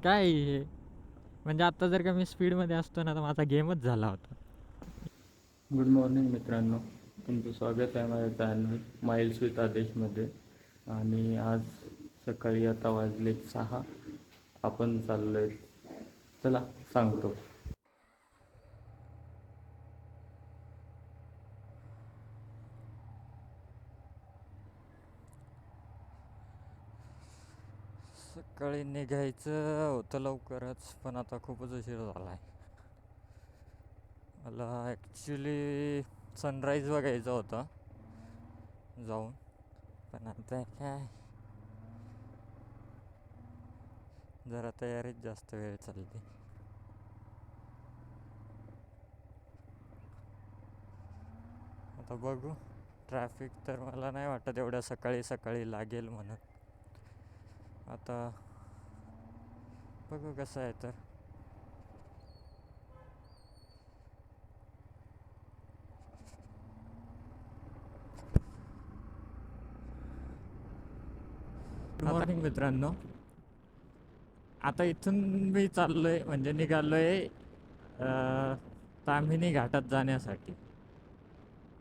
काय हे? म्हणजे आता जर का मी स्पीडमध्ये असतो ना तर माझा गेमच झाला होता. गुड मॉर्निंग मित्रांनो, तुमचं स्वागत आहे माझ्या चॅनल माइल्स विथ आदेशमध्ये. आणि आज सकाळी आता वाजले 6. आपण चाललो आहे, चला सांगतो. सकाळी निघायचं होतं लवकरच, पण आता खूपच उशीर झाला आहे. मला ॲक्च्युली सनराईज बघायचा होता जाऊन, पण आता काय जरा तयारीत जास्त वेळ चालली. आता बघू. ट्रॅफिक तर मला नाही वाटत एवढ्या सकाळी सकाळी लागेल म्हणून. आता बघू कसं आहे तर. गुड मॉर्निंग मित्रांनो. आता इथून मी चाललो आहे, म्हणजे निघालो आहे ताम्हिणी घाटात जाण्यासाठी.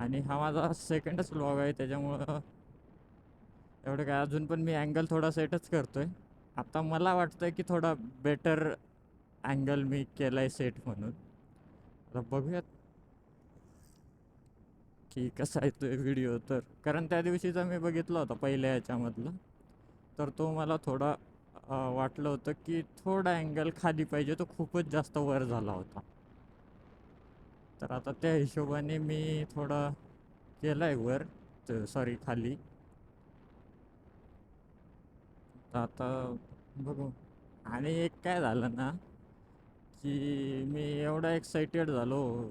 आणि हा माझा सेकंडच व्लॉग आहे, त्याच्यामुळं एवढं काय अजून पण मी अँगल थोडा सेटच करतो आहे. आता मला वाटतं की थोडा बेटर अँगल मी केला आहे सेट म्हणून. आता बघूयात की कसा येतो आहे व्हिडिओ तर. कारण त्या दिवशीचा मी बघितला होता पहिल्या ह्याच्यामधला, तर तो मला थोडा वाटलं होतं की थोडा अँगल खाली पाहिजे, तो खूपच जास्त वर झाला होता. तर आता त्या हिशोबाने मी थोडा केला आहे वर, सॉरी खाली. तर आता बघू. आणि एक काय झालं ना, की मी एवढा एक्साइटेड झालो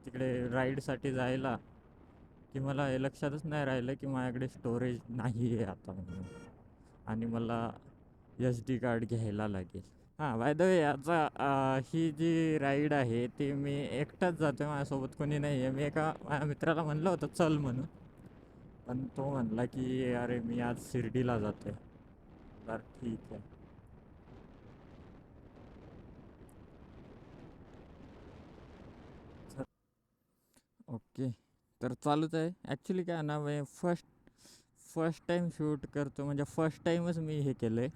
तिकडे राईडसाठी जायला, की मला हे लक्षातच नाही राहिलं की माझ्याकडे स्टोरेज नाही आहे आता म्हणून. आणि मला एस डी कार्ड घ्यायला लागेल. हां, बाय द वे आता ही जी राईड आहे ती मी एकटाच जातो आहे, माझ्यासोबत कोणी नाही आहे. मी एका माझ्या मित्राला म्हणलं होतं चल म्हणून, पण तो म्हणला की अरे मी आज शिर्डीला जातो आहे. तर ठीक आहे. ओके, तर चालूच आहे. ॲक्च्युली काय ना, मी फर्स्ट टाईम शूट करतो, म्हणजे फर्स्ट टाईमच मी हे केलं आहे,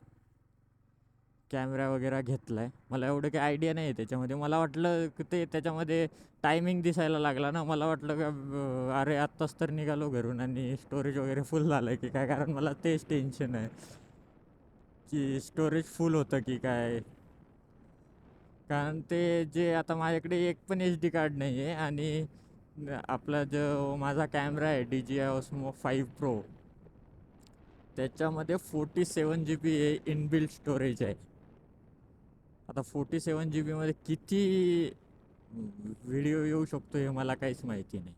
कॅमेरा वगैरे घेतला आहे. मला एवढं काही आयडिया नाही आहे त्याच्यामध्ये. मला वाटलं की ते त्याच्यामध्ये टायमिंग दिसायला लागला ना, मला वाटलं का अरे आत्ताच तर निघालो घरून आणि स्टोरेज वगैरे फुल झालं आहे की काय. कारण मला तेच टेन्शन आहे की स्टोरेज फुल होतं की काय. कारण ते जे आता माझ्याकडे एक पण एच डी कार्ड नाही आहे. आणि आपला जो माझा कॅमेरा आहे D J I Osmo 5 pro, त्याच्यामध्ये 47 जी बी हे इनबिल्ट स्टोरेज आहे. आता 47 जी बीमध्ये किती व्हिडिओ येऊ शकतो हे मला काहीच माहिती नाही.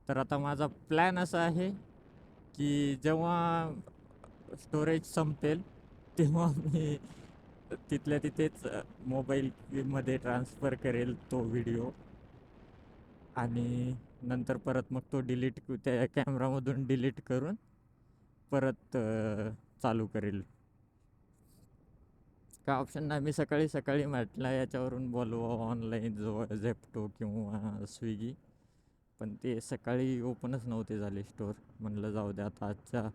तर आता माझा प्लॅन असा आहे की जेव्हा स्टोरेज संपेल तेव्हा मी तिथल्या तिथेच मोबाईलमध्ये ट्रान्सफर करेल तो व्हिडिओ. आणि नंतर परत मग तो डिलीट, त्या कॅमेरामधून डिलीट करून परत चालू करेल. काय ऑप्शन नाही. मी सकाळी सकाळी म्हटलं याच्यावरून बोलवा ऑनलाईन, जो झेप्टो किंवा स्विगी, पण ते सकाळी ओपनच नव्हते झाले स्टोअर. म्हणलं जाऊ द्या आता आजच्या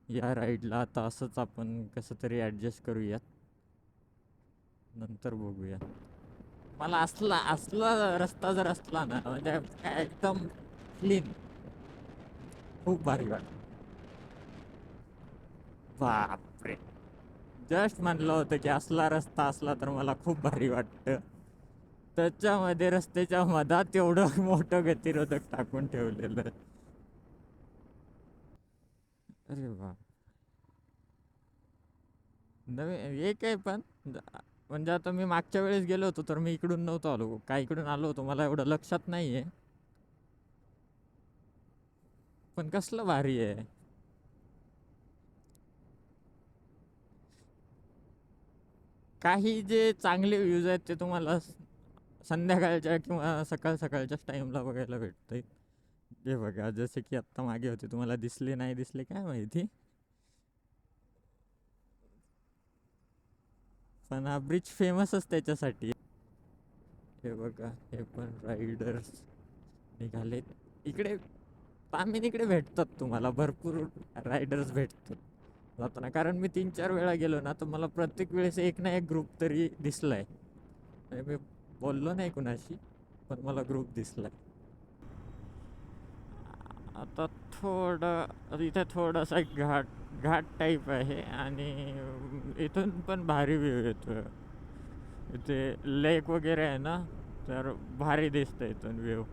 या राईडला आता असंच आपण कसं तरी ॲडजस्ट करूयात, नंतर बघूया. मला असला असला रस्ता जर असला ना, म्हणजे काय एकदम क्लीन, खूप भारी वाटतं. बापरे, जस्ट म्हणलं होतं की असला रस्ता असला तर मला खूप भारी वाटतं. त्याच्यामध्ये रस्त्याच्या मधात एवढं मोठं गतिरोधक टाकून ठेवलेलं. अरे वा, नवीन एक आहे पण म्हणजे आता मी मागच्या वेळेस गेलो होतो तर मी इकडून नव्हतो आलो, काय इकडून आलो होतो मला एवढं लक्षात नाही आहे. पण कसलं भारी आहे. काही जे चांगले व्ह्यूज आहेत ते तुम्हाला संध्याकाळच्या किंवा सकाळ सकाळच्याच टाईमला बघायला भेटतंय. हे बघा, जसे की आत्ता मागे होते, तुम्हाला दिसले नाही दिसले काय माहिती. पण हा ब्रिज फेमसच त्याच्यासाठी. हे बघा, हे पण रायडर्स निघालेत इकडे. तामिनीकडे भेटतात तुम्हाला भरपूर रायडर्स भेटतात जाताना, कारण मी 3-4 वेळा गेलो ना, तर मला प्रत्येक वेळेस एक ना एक ग्रुप तरी दिसलाय. म्हणजे मी बोललो नाही कुणाशी, पण मला ग्रुप दिसलाय. आता थोडं इथे थोडासा एक घाट टाईप आहे आणि इथून पण भारी व्ह्यू येतो. इथे लेक वगैरे आहे ना, तर भारी दिसतं इथून व्ह्यू.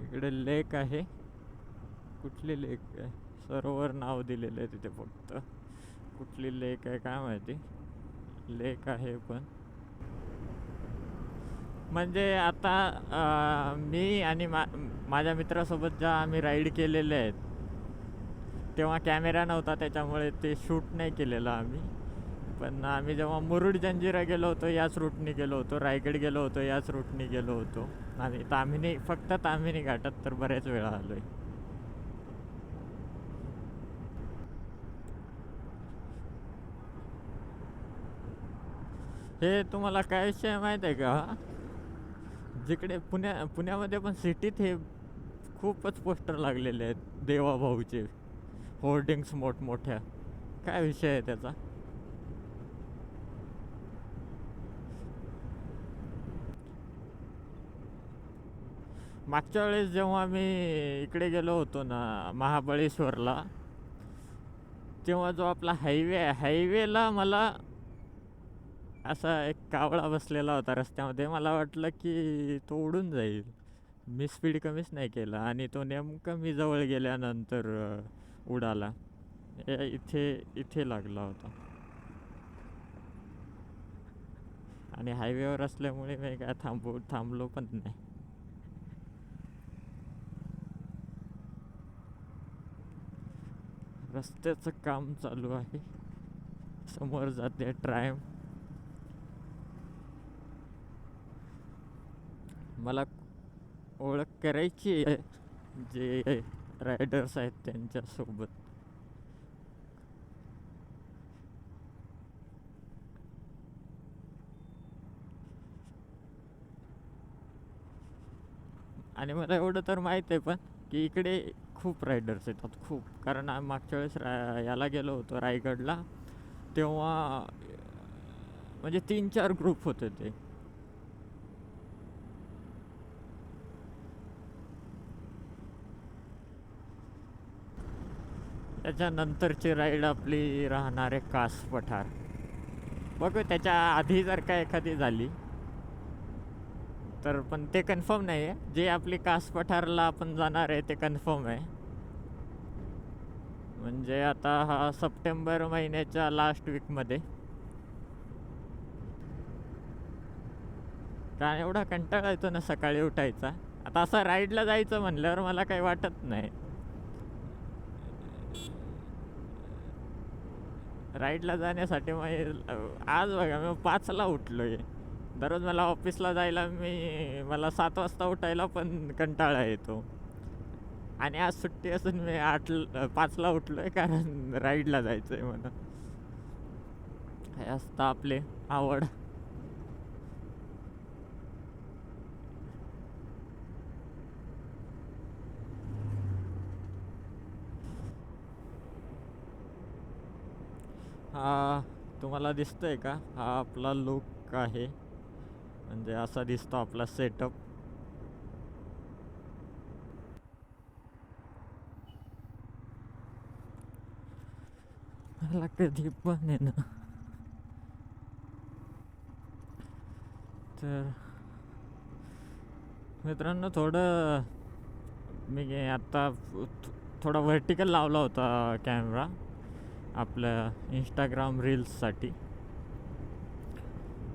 इकडे लेक आहे. कुठली लेक आहे? सरोवर नाव दिलेलं आहे तिथे फक्त. कुठली लेक आहे काय माहिती. लेक आहे पण म्हणजे आता मी आणि माझ्या मित्रासोबत ज्या आम्ही राईड केलेले आहेत, तेव्हा कॅमेरा नव्हता त्याच्यामुळे ते शूट नाही केलेलं आम्ही. पण आम्ही जेव्हा मुरुड जंजिरा गेलो होतो याच रूटनी गेलो होतो, रायगड गेलो होतो याच रूटनी गेलो होतो, आणि फक्त ताम्हिणी घाटात तर बऱ्याच वेळा आलो आहे. हे तुम्हाला काय विषय माहीत आहे का? जिकडे पुण्यामध्ये पण सिटीत हे खूपच पोस्टर लागलेले आहेत देवाभाऊचे, होर्डिंग्स मोठमोठ्या. काय विषय आहे त्याचा? मागच्या वेळेस जेव्हा मी इकडे गेलो होतो ना महाबळेश्वरला, तेव्हा जो आपला हायवे आहे, हायवेला मला असा एक कावळा बसलेला होता रस्त्यामध्ये. मला वाटलं की तो उडून जाईल. मी स्पीड कमीच नाही केला आणि तो नेमकं मी जवळ गेल्यानंतर उडाला. इथे लागला होता. आणि हायवेवर असल्यामुळे मी काय थांबलो पण नाही. रस्त्याचं काम चालू आहे. समोर जाते ट्रायम. मला ओळख करायची आहे जे रायडर्स आहेत त्यांच्यासोबत. आणि मला एवढं तर माहीत आहे पण की इकडे खूप रायडर्स येतात खूप. कारण आम्ही मागच्या वेळेस याला गेलो होतो रायगडला, तेव्हा म्हणजे 3-4 ग्रुप होते ते. त्याच्यानंतरची राईड आपली राहणार आहे कास पठार. बघू त्याच्या आधी जर का एखादी झाली तर, पण ते कन्फर्म नाही आहे. जे आपली कास पठारला आपण जाणार आहे ते कन्फर्म आहे. म्हणजे आता हा सप्टेंबर महिन्याच्या लास्ट वीकमध्ये. कारण एवढा कंटाळा येतो ना सकाळी उठायचा. आता असं राईडला जायचं म्हणल्यावर मला काही वाटत नाही. राईडला जाण्यासाठी मग आज बघा मी 5ला उठलो आहे. दररोज मला ऑफिसला जायला मला 7 वाजता उठायला पण कंटाळा येतो. आणि आज सुट्टी असून मी 5ला उठलो आहे कारण राईडला जायचं आहे म्हणून. हे असतं आपले आवड. हा तुम्हाला दिसतोय का? हा आपला लुक आहे. म्हणजे असा दिसतो आपला सेटअप. मला कधी पण आहे ना, तर मित्रांनो थोडं मी आत्ता थोडा व्हर्टिकल लावला होता कॅमेरा आपल्या इंस्टाग्राम रील्ससाठी.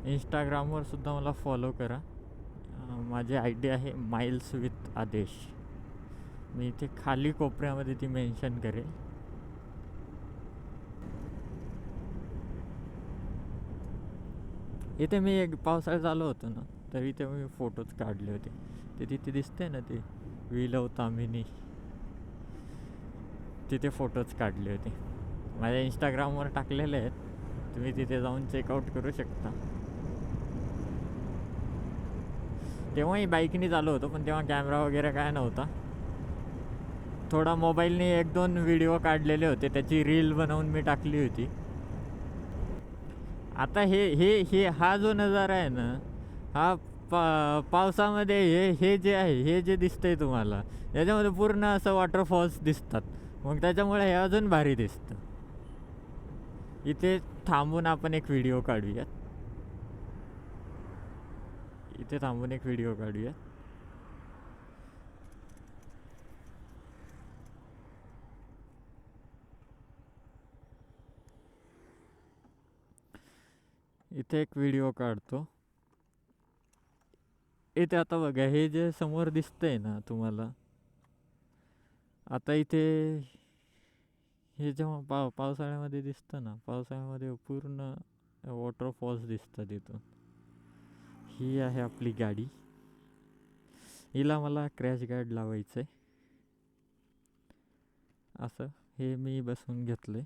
इंस्टाग्रामवर सुद्धा मला फॉलो करा. माझी ID आहे माइल्स विथ आदेश. मी इथे खाली कोपऱ्यामध्ये ती मेन्शन करेल. इथे मी एक पावसाळ्यात आलो होतो ना, तर इथे मी फोटोज काढले होते. ते तिथे दिसते ना ते वी लव ताम्हिणी, तिथे फोटोज काढले होते. माझ्या इंस्टाग्रामवर टाकलेले आहेत, तुम्ही तिथे जाऊन चेकआउट करू शकता. तेव्हाही बाईकने चालू होतो, पण तेव्हा कॅमेरा वगैरे काय नव्हता. थोडा मोबाईलने 1-2 व्हिडिओ काढलेले होते, त्याची रील बनवून मी टाकली होती. आता हे हे हे हा जो नजारा आहे ना, हा पावसामध्ये हे जे आहे, हे जे दिसतंय तुम्हाला, याच्यामध्ये पूर्ण असं वॉटरफॉल्स दिसतात. मग त्याच्यामुळे हे अजून भारी दिसतं. इथे थांबून आपण एक व्हिडिओ काढूयात. इथे थांबून एक व्हिडिओ काढूयात. इथे एक व्हिडिओ काढतो. इथे आता बघा, हे जे समोर दिसतंय ना तुम्हाला, आता इथे हे जेव्हा पावसाळ्यामध्ये दिसतं ना, पावसाळ्यामध्ये पूर्ण वॉटरफॉल्स दिसतात इथून. ही आहे आपली गाडी. हिला मला क्रॅश गार्ड लावायचं आहे. असं हे मी बसवून घेतलंय,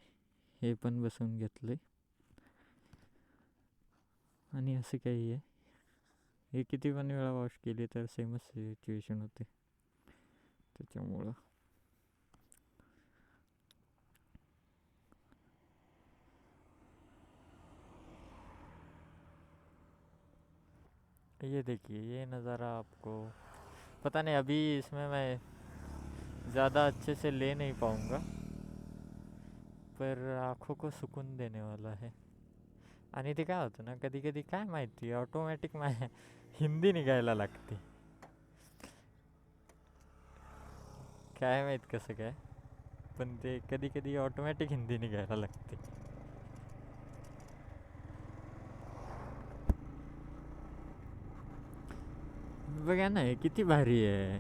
हे पण बसवून घेतलंय. आणि असं काही आहे, हे किती पण वेळा वॉश केली तर सेमच सिच्युएशन होते. त्याच्यामुळं ये देखिए, ये नज़ारा आपको पता नहीं, अभी इसमें मैं ज़्यादा अच्छे से ले नहीं पाऊँगा, पर आँखों को सुकून देने वाला है. आणि ते काय होतं ना, कधी कधी काय माहिती ऑटोमॅटिक हिंदी निघायला लागते. काय माहीत कसं काय, पण ते कधी कधी ऑटोमॅटिक हिंदी निघायला लागते. बघा ना, हे किती भारी आहे.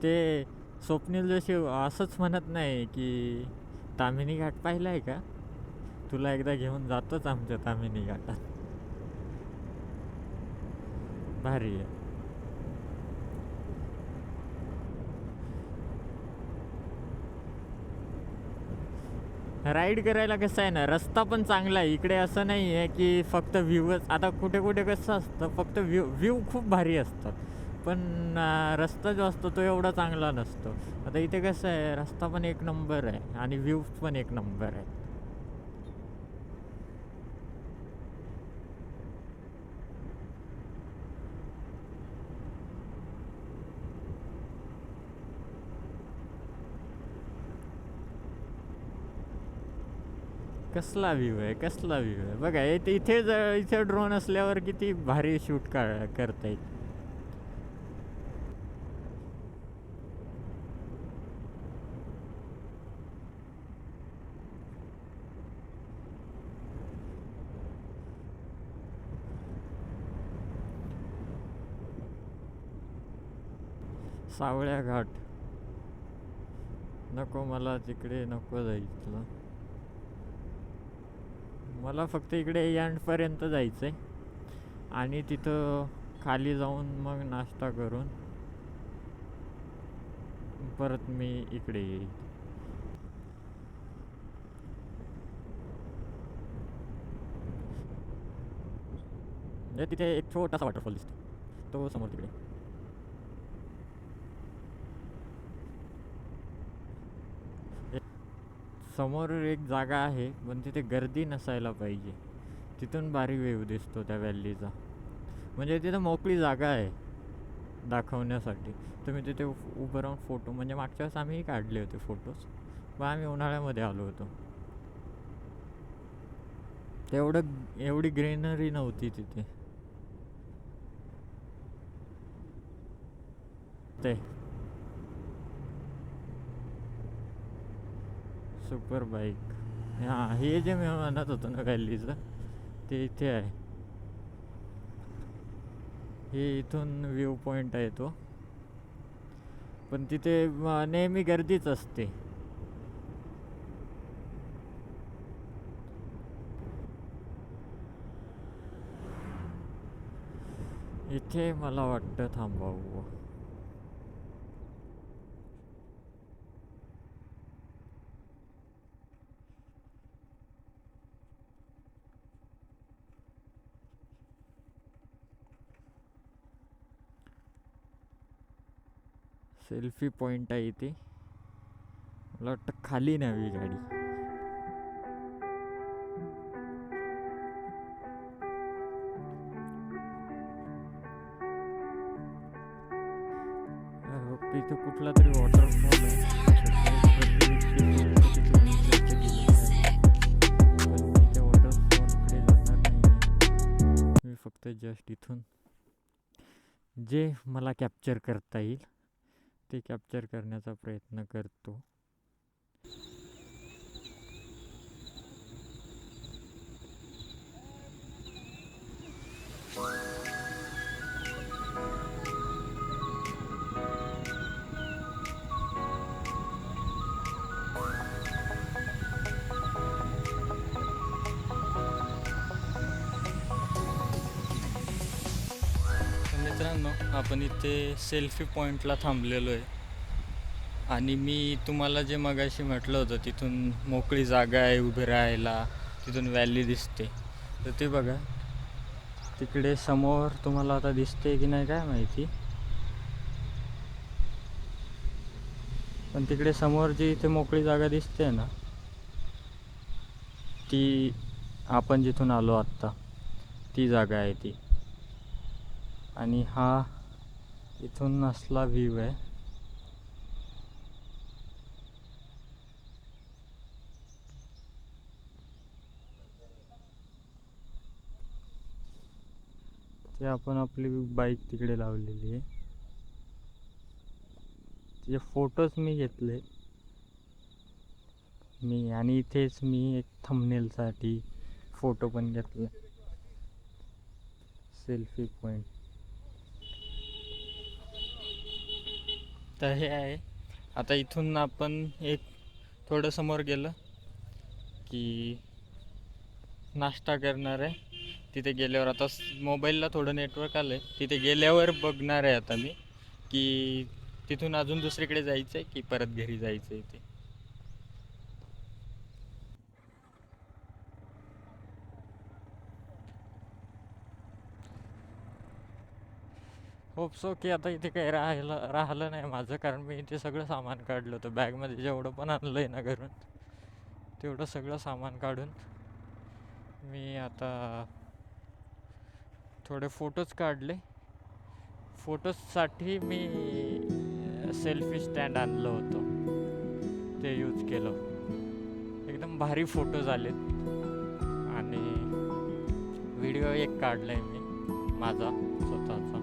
ते स्वप्नील जोशी असंच म्हणत नाही की ताम्हिणी घाट पाहिला आहे का, तुला एकदा घेऊन जातोच आमच्या ताम्हिणी घाटात. भारी आहे. राईड करायला कसं आहे ना, रस्ता पण चांगला आहे इकडे. असं नाही आहे की फक्त व्ह्यूच. आता कुठे कुठे कसं असतं, फक्त व्ह्यू खूप भारी असतात, पण रस्ता जो असतो तो एवढा चांगला नसतो. आता इथे कसं आहे, रस्ता पण एक नंबर आहे आणि व्ह्यू पण एक नंबर आहे. कसला व्ह्यू आहे, कसला व्ह्यू आहे बघा. इथे ड्रोन असल्यावर किती भारी शूट करता येईल. सावळ्या घाट नको, मला तिकडे नको जायचं. मला फक्त इकडे एंडपर्यंत जायचं आहे आणि तिथं खाली जाऊन मग नाश्ता करून परत मी इकडे येईल. तिथे एक छोटासा वॉटरफॉल दिसतो, तो समोर तिकडे. समोर एक जागा आहे, पण तिथे गर्दी नसायला पाहिजे. तिथून भारी व्ह्यू दिसतो त्या व्हॅलीचा. म्हणजे तिथं मोकळी जागा आहे दाखवण्यासाठी. तुम्ही तिथे उभं राहून फोटो, म्हणजे मागच्या वेळेस आम्हीही काढले होते फोटोज, पण आम्ही उन्हाळ्यामध्ये आलो होतो. एवढी ग्रीनरी नव्हती तिथे. ते सुपर बाईक, हां, हे जे मी म्हणत होतो ना व्हॅलीचं, ते इथे आहे. हे इथून व्ह्यू पॉईंट आहे तो, पण तिथे नेहमी गर्दीच असते. इथे मला वाटतं थांबावं. सेल्फी पॉइंट आहे इथे. मला वाटतं खाली न्यावी गाडी. इथे कुठला तरी वॉटरफॉल आहे. पण मी त्या वॉटरफॉलकडे जाणार नाही. मी फक्त जस्ट इथून जे मला कॅप्चर करता येईल ते कॅप्चर करण्याचा प्रयत्न करतो. मित्रांनो, आपण इथे सेल्फी पॉईंटला थांबलेलो आहे आणि मी तुम्हाला जे मगाशी म्हटलं होतं तिथून मोकळी जागा आहे उभी राहायला, तिथून व्हॅली दिसते. तर ते बघा तिकडे समोर तुम्हाला आता दिसते की नाही काय माहिती, पण तिकडे समोर जी इथे मोकळी जागा दिसते ना, ती आपण जिथून आलो आत्ता ती जागा आहे ती. आणि हा इथून असला व्ह्यू आहे. ते आपण आपली बाईक तिकडे लावलेली आहे. तिचे फोटोज मी घेतले आणि इथेच मी एक थंबनेलसाठी फोटो पण घेतले. सेल्फी पॉइंट तर हे आहे. आता इथून आपण एक थोडं समोर गेलं की नाश्ता करणार आहे. तिथे गेल्यावर आता मोबाईलला थोडं नेटवर्क आलं आहे, तिथे गेल्यावर बघणार आहे आता मी की तिथून अजून दुसरीकडे जायचं आहे की परत घरी जायचं आहे. ते होप सो की आता इथे काही राहिलं नाही माझं, कारण मी इथे सगळं सामान काढलं होतं. बॅगमध्ये जेवढं पण आणलं आहे ना घरून तेवढं सगळं सामान काढून मी आता थोडे फोटोज काढले. फोटोजसाठी मी सेल्फी स्टँड आणलं होतं, ते यूज केलं. एकदम भारी फोटोज आलेत. आणि व्हिडिओ एक काढला आहे मी माझा स्वतःचा,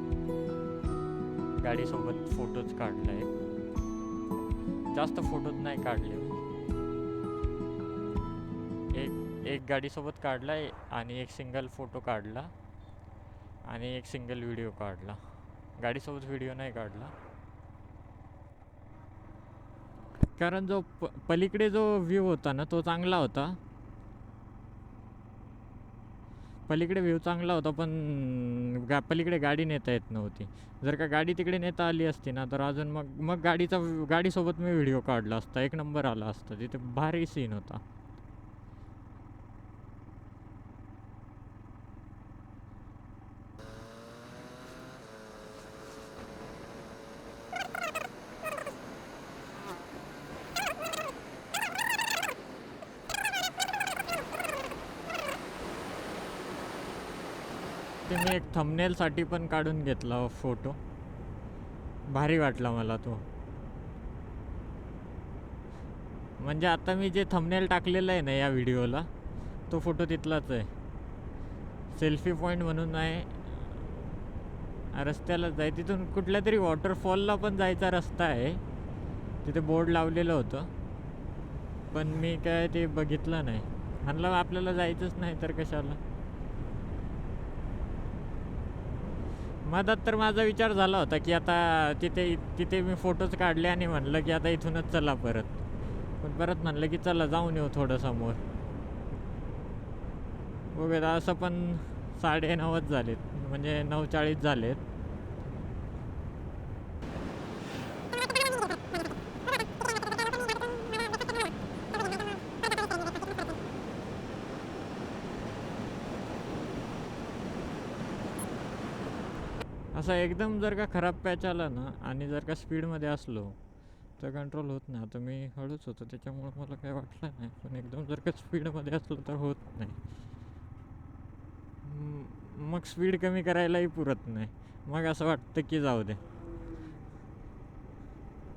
गाडीसोबत फोटोज काढला आहे. जास्त फोटोज नाही काढले. एक गाडीसोबत काढला आहे आणि एक सिंगल फोटो काढला आणि एक सिंगल व्हिडिओ काढला. गाडीसोबत व्हिडिओ नाही काढला, कारण जो पलीकडे जो व्ह्यू होता ना तो चांगला होता. पलीकडे व्ह्यू चांगला होता, पण पलीकडे गाडी नेता येत नव्हती. जर का गाडी तिकडे नेता आली असती ना तर अजून मग गाडीसोबत मी व्हिडिओ काढला असता, एक नंबर आला असता. तिथे भारी सीन होता. ते मी एक थंबनेलसाठी पण काढून घेतला फोटो, भारी वाटला मला तो. म्हणजे आता मी जे थंबनेल टाकलेलं आहे ना या व्हिडिओला, तो फोटो तिथलाच आहे. सेल्फी पॉईंट म्हणून आहे, रस्त्यालाच आहे. तिथून कुठल्या तरी वॉटरफॉलला पण जायचा रस्ता आहे, तिथे बोर्ड लावलेलं होतं, पण मी काय ते बघितलं नाही. म्हणलं आपल्याला जायचंच नाही तर कशाला. मधात तर माझा विचार झाला होता की आता तिथे मी फोटोज काढले आणि म्हणलं की आता इथूनच चला परत. पण परत म्हणलं की चला जाऊन येऊ थोडं समोर. बघूया, असं पण 9:30 झालेत, म्हणजे 9:40 झालेत. असा एकदम जर का खराब पॅच आला ना आणि जर का स्पीडमध्ये असलो तर कंट्रोल होत नाही. आता मी हळूच होतो त्याच्यामुळे मला काही वाटलं नाही, पण एकदम जर का स्पीडमध्ये असलं तर होत नाही. मग स्पीड कमी करायलाही पुरत नाही. मग असं वाटतं की जाऊ दे,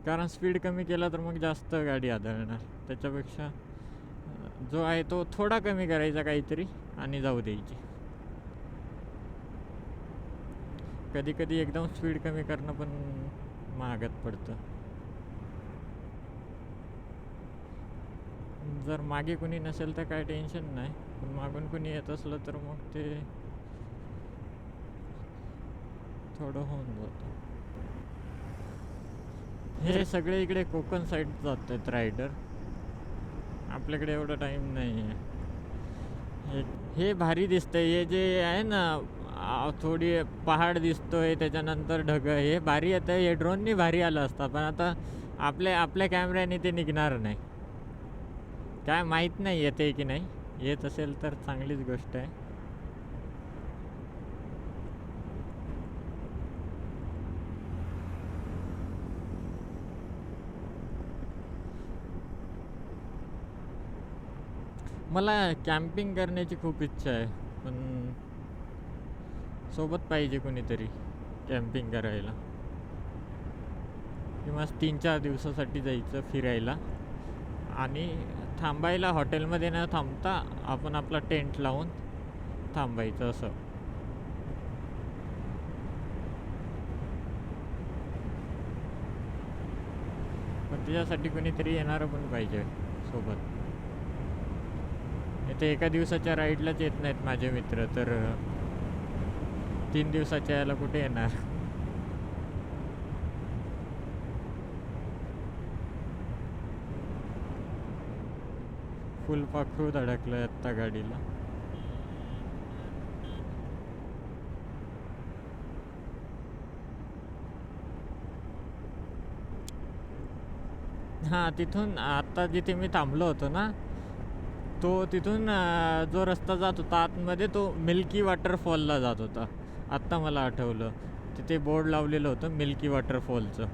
कारण स्पीड कमी केला तर मग जास्त गाडी आदळणार. त्याच्यापेक्षा जो आहे तो थोडा कमी करायचा काहीतरी आणि जाऊ द्यायची. कधी कधी एकदम स्पीड कमी करणं पण महागात पडतं. जर मागे कुणी नसेल तर काय टेन्शन नाही, पण मागून कुणी येत असलं तर मग ते थोडं होऊन जातं. हे सगळे इकडे कोकण साईड जात आहेत रायडर. आपल्याकडे एवढा टाईम नाही आहे. हे भारी दिसतंय, हे जे आहे ना थोडी पहाड दिसतोय त्याच्यानंतर ढग, हे भारी येतं. हे ड्रोननी भारी आलं असतं, पण आता आपल्या कॅमेऱ्याने ते निघणार नाही. काय माहीत नाही येते की नाही. येत असेल तर चांगलीच गोष्ट आहे. मला कॅम्पिंग करण्याची खूप इच्छा आहे, पण सोबत पाहिजे कोणीतरी कॅम्पिंग करायला. किंवा 3-4 दिवसासाठी जायचं फिरायला आणि थांबायला हॉटेलमध्ये न थांबता आपण आपला टेंट लावून थांबायचं असं. पण त्याच्यासाठी कोणीतरी येणारं पण पाहिजे सोबत. इथे एका दिवसाच्या राईडलाच येत नाहीत माझे मित्र, तर 3 दिवसाच्या याला कुठे येणार. फुल पाखरू धडकलं आत्ता गाडीला. हां, तिथून आत्ता जिथे मी थांबलो होतो ना, तो तिथून जो रस्ता जात होता आतमध्ये तो मिल्की वॉटरफॉलला जात होता. आत्ता मला आठवलं, तिथे बोर्ड लावलेलं होतं मिल्की वॉटरफॉलचं.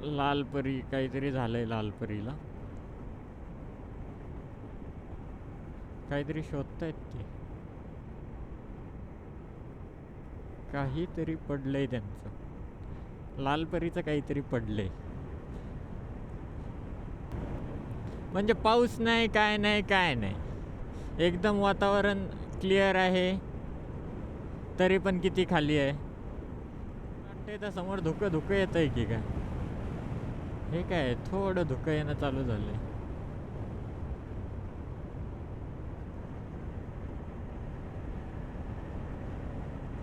लालपरी काहीतरी झालंय, लालपरीला काहीतरी शोधतायत ते. काहीतरी पडलंय त्यांचं, लालपरीचं काहीतरी पडलंय. म्हणजे पाऊस नाही, काय नाही, काय नाही, एकदम वातावरण क्लिअर आहे, तरी पण किती खाली आहे. वाटतंय तर समोर धुकं धुकं येत आहे की काय. हे काय थोडं धुकं येणं चालू झालंय.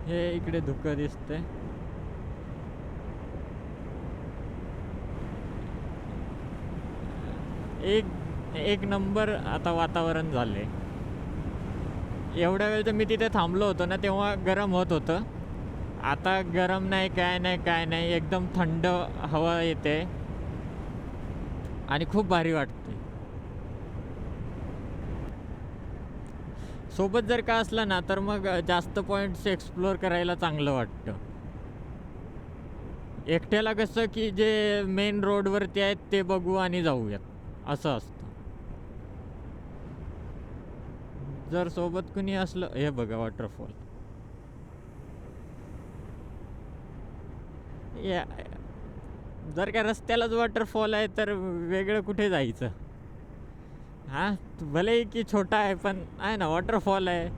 हे इकडे धुकं दिसतंय. एक नंबर आता वातावरण झालंय. एवढ्या वेळ तर मी तिथे थांबलो होतो ना तेव्हा गरम होत होतं. आता गरम नाही, काय नाही, काय नाही, एकदम थंड हवा येते आणि खूप भारी वाटते. सोबत जर का असलं ना तर मग जास्त पॉईंट्स एक्सप्लोअर करायला चांगलं वाटतं. एकट्याला कसं की जे मेन रोडवरती आहेत ते बघू आणि जाऊयात असं असतं. जर सोबत कुणी असलं, हे बघा वॉटरफॉल. जर का रस्त्यालाच वॉटरफॉल आहे तर वेगळं कुठे जायचं. हां, भले की छोटा आहे पण आहे ना, वॉटरफॉल आहे.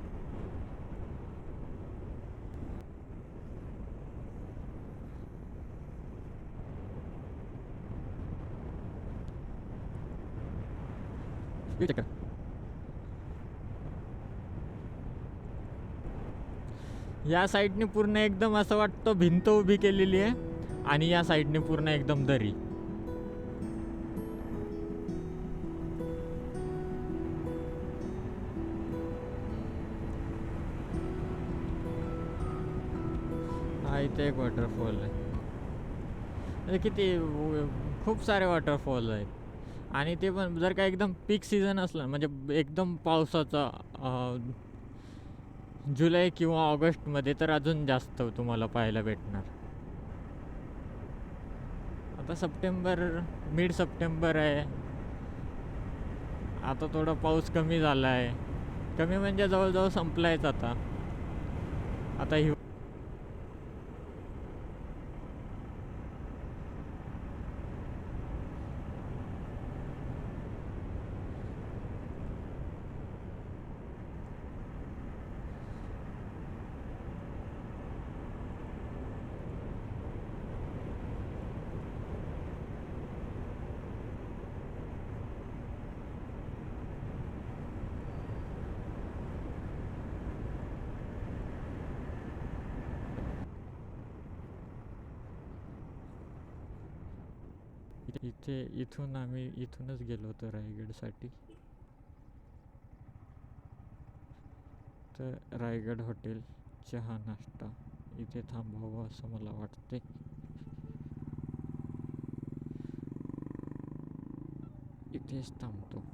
या साईडने पूर्ण एकदम असं वाटतं भिंत उभी केलेली आहे आणि या साईडने पूर्ण एकदम दरी. इथे एक वॉटरफॉल आहे. म्हणजे किती खूप सारे वॉटरफॉल आहेत. आणि ते पण जर का एकदम पीक सीझन असलं म्हणजे एकदम पावसाचा जुलै किंवा ऑगस्टमध्ये तर अजून जास्त तुम्हाला पाहायला भेटणार. आता सप्टेंबर, मिड सप्टेंबर आहे. आता थोडा पाऊस कमी झाला आहे. कमी म्हणजे जवळजवळ संपलायच आता. आता इथून आम्ही इथूनच गेलो होतो रायगडसाठी. तर रायगड हॉटेल चहा नाश्ता इथे थांबावं असं मला वाटते. इथेच थांबतो.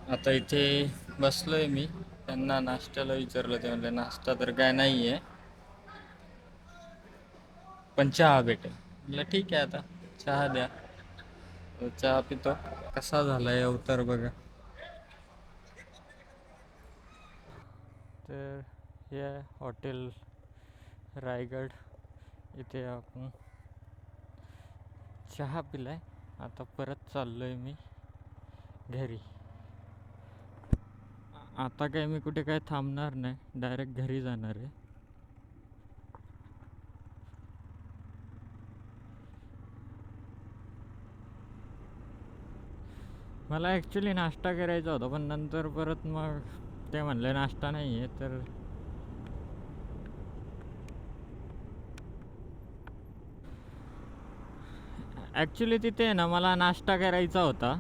आता इथे बसलोय मी. त्यांना नाश्त्याला विचारलं, ते म्हणले नाश्ता तर काय नाही आहे, पण चहा भेटेल. म्हटलं ठीक आहे, आता चहा द्या. चहा पितो. कसा झालाय अवतार बघा. तर हे हॉटेल रायगड. इथे आपण चहा पिलाय. आता परत चाललोय मी घरी. आता काय मी कुठे काय थांबणार नाही, डायरेक्ट घरी जाणार आहे. मला ॲक्च्युली नाश्ता करायचा होता, पण नंतर परत मग ते म्हणले नाश्ता नाही आहे. तर ॲक्च्युली तिथे ना मला नाश्ता करायचा होता,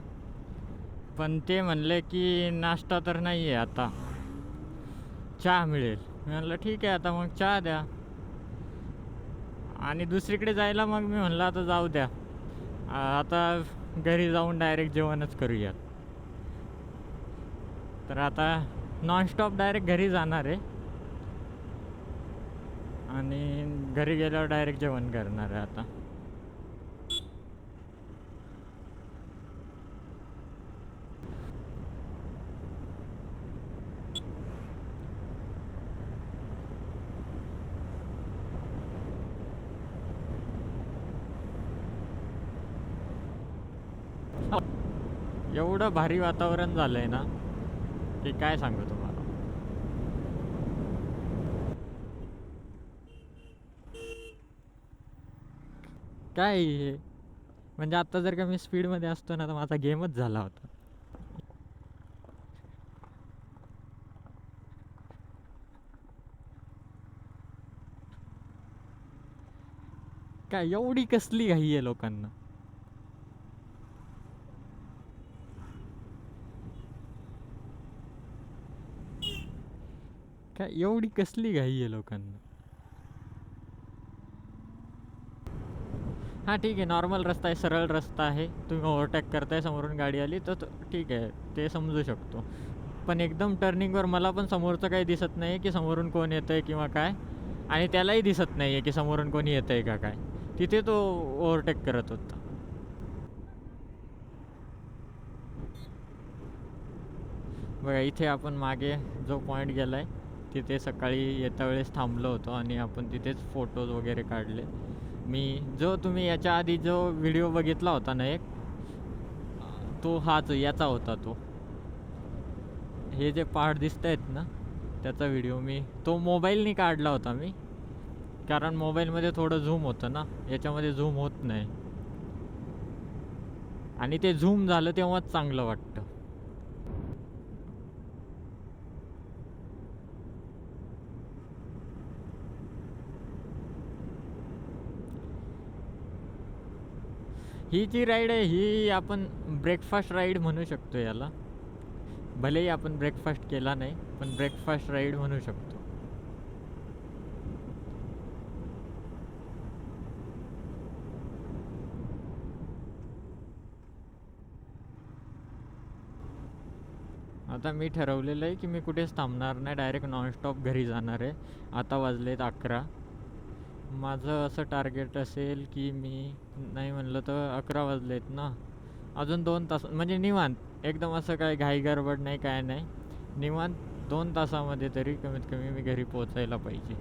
पण ते म्हणले की नाश्ता तर नाही आहे आता, चहा मिळेल. मी म्हणलं ठीक आहे, आता मग चहा द्या. आणि दुसरीकडे जायला मग मी म्हणलं आता जाऊ द्या, आता घरी जाऊन डायरेक्ट जेवणच करूयात. तर आता नॉनस्टॉप डायरेक्ट घरी जाणार आहे आणि घरी गेल्यावर डायरेक्ट जेवण करणार आहे आता. एवढं भारी वातावरण झालंय ना की काय सांगू तुम्हाला. काय हे? म्हणजे आता जर का मी स्पीडमध्ये असतो ना तर माझा गेमच झाला होता. काय एवढी कसली घाई आहे लोकांना. काय एवढी कसली घाई आहे लोकांना. हां ठीक आहे, नॉर्मल रस्ता आहे, सरळ रस्ता आहे. तुम्ही ओव्हरटेक करताय, समोरून गाडी आली तर ठीक आहे, ते समजू शकतो. पण एकदम टर्निंगवर मला पण समोरचं काही दिसत नाही की समोरून कोण येतं आहे किंवा काय, आणि त्यालाही दिसत नाही आहे की समोरून कोणी येतं आहे का काय. तिथे तो ओव्हरटेक करत होता. बघा इथे आपण मागे जो पॉईंट गेला आहे तिथे सकाळी येत्या वेळेस थांबलो होतो आणि आपण तिथेच फोटोज वगैरे काढले. मी जो तुम्ही याच्या आधी जो व्हिडिओ बघितला होता ना एक, तो हाच याचा होता. तो हे जे पहाड दिसत आहेत ना त्याचा व्हिडिओ मी तो मोबाईलनी काढला होता मी, कारण मोबाईलमध्ये थोडं झूम होतं ना, याच्यामध्ये झूम होत नाही. आणि ते झूम झालं तेव्हाच चांगलं वाटतं. ही जी राईड आहे ही आपण ब्रेकफास्ट राईड म्हणू शकतो याला. भलेही आपण ब्रेकफास्ट केला नाही, पण ब्रेकफास्ट राईड म्हणू शकतो. आता मी ठरवलेलं आहे की मी कुठेच थांबणार नाही, डायरेक्ट नॉनस्टॉप घरी जाणार आहे. आता वाजलेत 11. माझं असं टार्गेट असेल की मी नाही म्हणलं तर 11 वाजलेत ना, अजून 2 तास म्हणजे निवांत एकदम, असं काय घाई गडबड नाही, काय नाही, निवांत 2 तासामध्ये तरी कमीत कमी मी घरी पोचायला पाहिजे.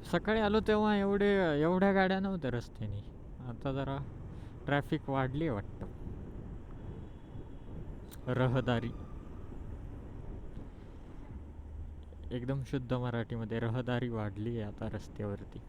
सकाळी आलो तेव्हा एवढ्या गाड्या नव्हत्या रस्त्याने. आता जरा ट्रॅफिक वाढली आहे वाटतं. रहदारी, एकदम शुद्ध मराठीमध्ये रहदारी वाढली आहे आता रस्त्यावरती.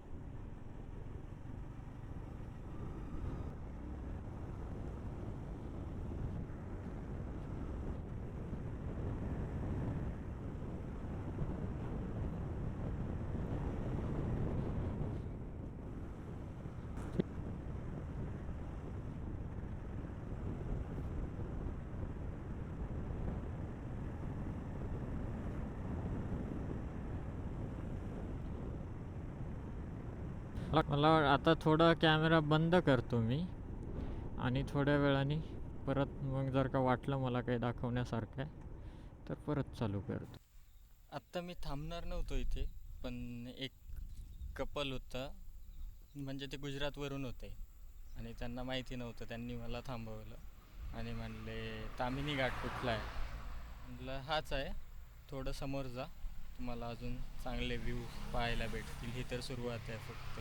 मला आता थोडा कॅमेरा बंद करतो मी, आणि थोड्या वेळाने परत मग जर का वाटलं मला काही दाखवण्यासारखं आहे तर परत चालू करतो. आत्ता मी थांबणार नव्हतो इथे, पण एक कपल होतं, म्हणजे ते गुजरातवरून होते आणि त्यांना माहिती नव्हतं. त्यांनी मला थांबवलं आणि म्हणले तामिनी घाट कुठला आहे. म्हटलं हाच आहे, थोडं समोर जा, तुम्हाला अजून चांगले व्ह्यूज पाहायला भेटतील, ही तर सुरुवात आहे फक्त.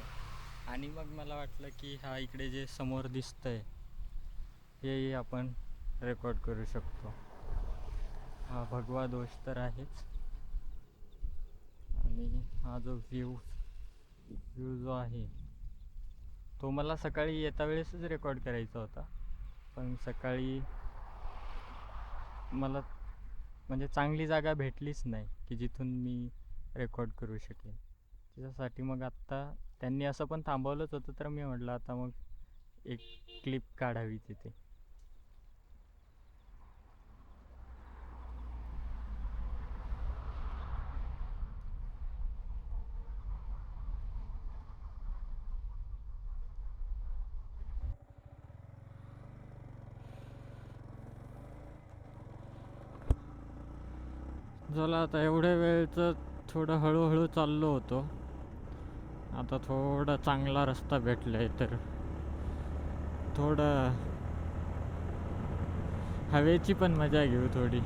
आणि मग मला वाटलं की हा इकडे जे समोर दिसतंय हेही आपण रेकॉर्ड करू शकतो. हा भगवा दोष तर आहेच, आणि हा जो व्ह्यू जो आहे तो मला सकाळी येता वेळेसच रेकॉर्ड करायचा होता, पण सकाळी मला म्हणजे चांगली जागा भेटलीच नाही की जिथून मी रेकॉर्ड करू शकेन. त्याच्यासाठी मग आत्ता त्यांनी असं पण थांबवलंच होतं, तर मी म्हटलं आता मग एक क्लिप काढावी तिथे. झालं आता एवढ्या वेळचं थोडं हळूहळू चाललो होतो. आता थोडा चांगला रस्ता भेटला आहे तर थोडं हवेची पण मजा घेऊ थोडी.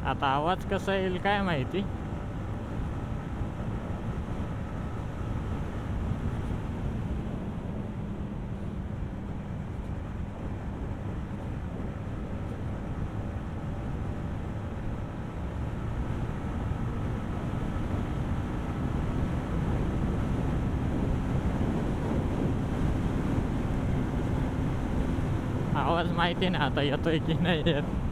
आता आवाज कसा येईल काय माहिती. आवाज माहिती नाही आता येतोय की नाही येत.